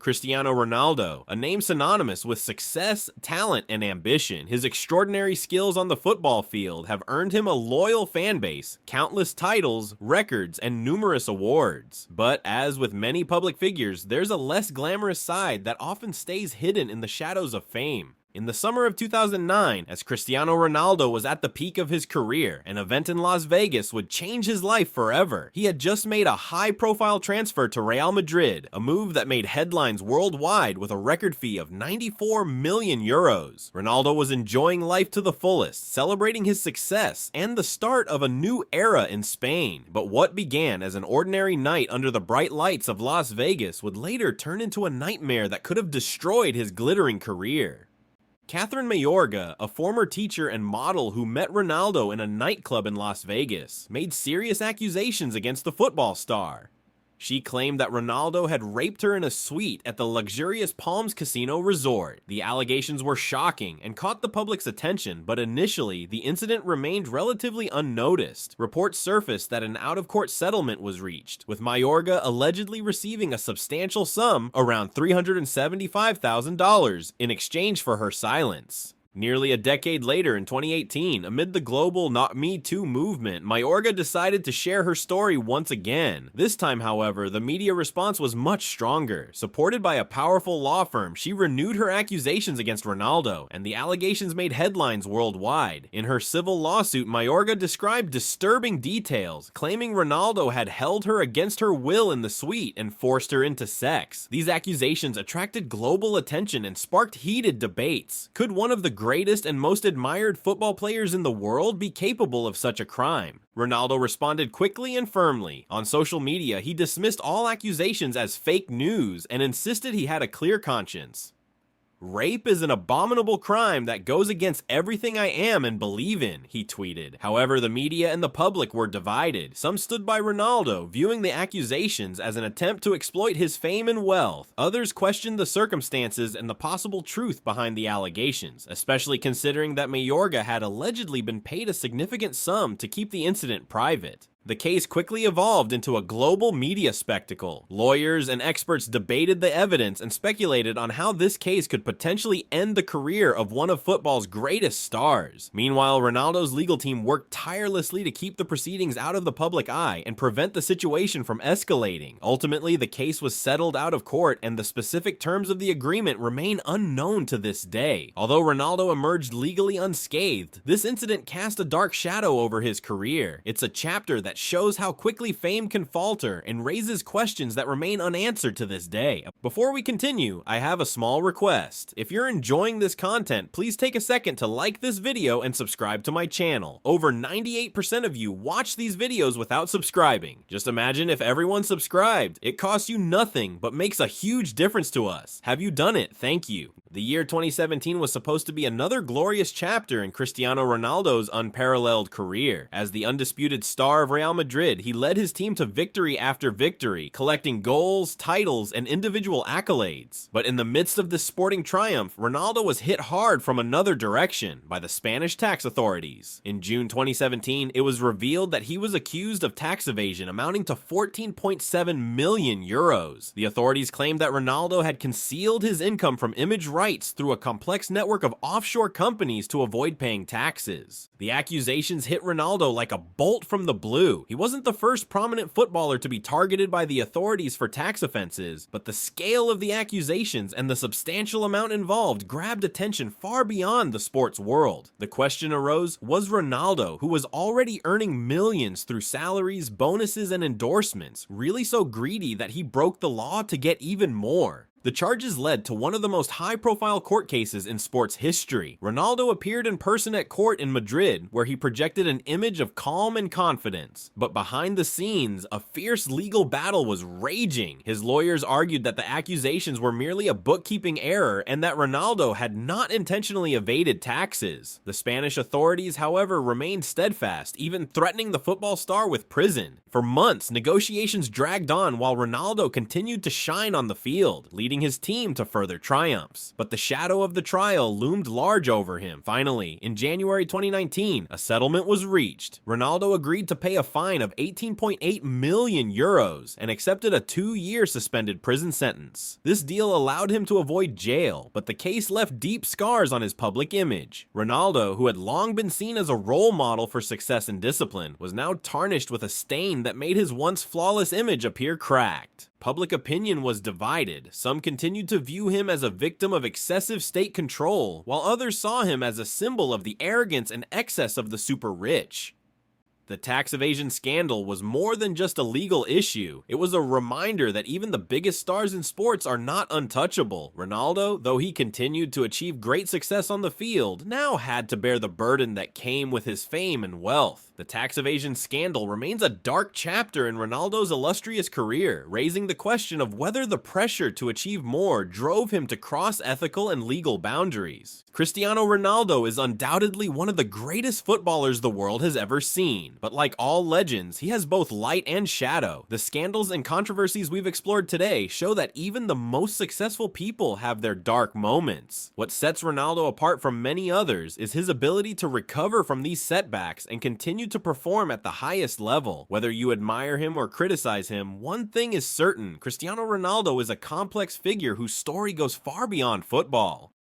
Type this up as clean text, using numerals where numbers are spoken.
Cristiano Ronaldo, a name synonymous with success, talent, and ambition. His extraordinary skills on the football field have earned him a loyal fan base, countless titles, records, and numerous awards. But as with many public figures, there's a less glamorous side that often stays hidden in the shadows of fame. In the summer of 2009, as Cristiano Ronaldo was at the peak of his career, an event in Las Vegas would change his life forever. He had just made a high-profile transfer to Real Madrid, a move that made headlines worldwide with a record fee of 94 million euros. Ronaldo was enjoying life to the fullest, celebrating his success and the start of a new era in Spain. But what began as an ordinary night under the bright lights of Las Vegas would later turn into a nightmare that could have destroyed his glittering career. Catherine Mayorga, a former teacher and model who met Ronaldo in a nightclub in Las Vegas, made serious accusations against the football star. She claimed that Ronaldo had raped her in a suite at the luxurious Palms Casino Resort. The allegations were shocking and caught the public's attention, but initially, the incident remained relatively unnoticed. Reports surfaced that an out-of-court settlement was reached, with Mayorga allegedly receiving a substantial sum, around $375,000, in exchange for her silence. Nearly a decade later, in 2018, amid the global Not Me Too movement, Mayorga decided to share her story once again. This time, however, the media response was much stronger. Supported by a powerful law firm, she renewed her accusations against Ronaldo, and the allegations made headlines worldwide. In her civil lawsuit, Mayorga described disturbing details, claiming Ronaldo had held her against her will in the suite and forced her into sex. These accusations attracted global attention and sparked heated debates. Could one of the greatest and most admired football players in the world be capable of such a crime? Ronaldo responded quickly and firmly. On social media, he dismissed all accusations as fake news and insisted he had a clear conscience. "Rape is an abominable crime that goes against everything I am and believe in," he tweeted. However, the media and the public were divided. Some stood by Ronaldo, viewing the accusations as an attempt to exploit his fame and wealth. Others questioned the circumstances and the possible truth behind the allegations, especially considering that Mayorga had allegedly been paid a significant sum to keep the incident private. The case quickly evolved into a global media spectacle. Lawyers and experts debated the evidence and speculated on how this case could potentially end the career of one of football's greatest stars. Meanwhile, Ronaldo's legal team worked tirelessly to keep the proceedings out of the public eye and prevent the situation from escalating. Ultimately, the case was settled out of court, and the specific terms of the agreement remain unknown to this day. Although Ronaldo emerged legally unscathed, this incident cast a dark shadow over his career. It's a chapter that shows how quickly fame can falter and raises questions that remain unanswered to this day. Before we continue, I have a small request. If you're enjoying this content, please take a second to like this video and subscribe to my channel. Over 98% of you watch these videos without subscribing. Just imagine if everyone subscribed. It costs you nothing, but makes a huge difference to us. Have you done it? Thank you. The year 2017 was supposed to be another glorious chapter in Cristiano Ronaldo's unparalleled career. As the undisputed star of Real Madrid, he led his team to victory after victory, collecting goals, titles, and individual accolades. But in the midst of this sporting triumph, Ronaldo was hit hard from another direction by the Spanish tax authorities. In June 2017, it was revealed that he was accused of tax evasion amounting to 14.7 million euros. The authorities claimed that Ronaldo had concealed his income from image rights through a complex network of offshore companies to avoid paying taxes. The accusations hit Ronaldo like a bolt from the blue. He wasn't the first prominent footballer to be targeted by the authorities for tax offenses, but the scale of the accusations and the substantial amount involved grabbed attention far beyond the sports world. The question arose, was Ronaldo, who was already earning millions through salaries, bonuses, and endorsements, really so greedy that he broke the law to get even more? The charges led to one of the most high-profile court cases in sports history. Ronaldo appeared in person at court in Madrid, where he projected an image of calm and confidence. But behind the scenes, a fierce legal battle was raging. His lawyers argued that the accusations were merely a bookkeeping error and that Ronaldo had not intentionally evaded taxes. The Spanish authorities, however, remained steadfast, even threatening the football star with prison. For months, negotiations dragged on while Ronaldo continued to shine on the field, leading leading his team to further triumphs. But the shadow of the trial loomed large over him. Finally, in January 2019, a settlement was reached. Ronaldo agreed to pay a fine of 18.8 million euros and accepted a 2-year suspended prison sentence. This deal allowed him to avoid jail, but the case left deep scars on his public image. Ronaldo, who had long been seen as a role model for success and discipline, was now tarnished with a stain that made his once flawless image appear cracked. Public opinion was divided. Some continued to view him as a victim of excessive state control, while others saw him as a symbol of the arrogance and excess of the super rich. The tax evasion scandal was more than just a legal issue. It was a reminder that even the biggest stars in sports are not untouchable. Ronaldo, though he continued to achieve great success on the field, now had to bear the burden that came with his fame and wealth. The tax evasion scandal remains a dark chapter in Ronaldo's illustrious career, raising the question of whether the pressure to achieve more drove him to cross ethical and legal boundaries. Cristiano Ronaldo is undoubtedly one of the greatest footballers the world has ever seen, but like all legends, he has both light and shadow. The scandals and controversies we've explored today show that even the most successful people have their dark moments. What sets Ronaldo apart from many others is his ability to recover from these setbacks and continue to perform at the highest level. Whether you admire him or criticize him, one thing is certain: Cristiano Ronaldo is a complex figure whose story goes far beyond football.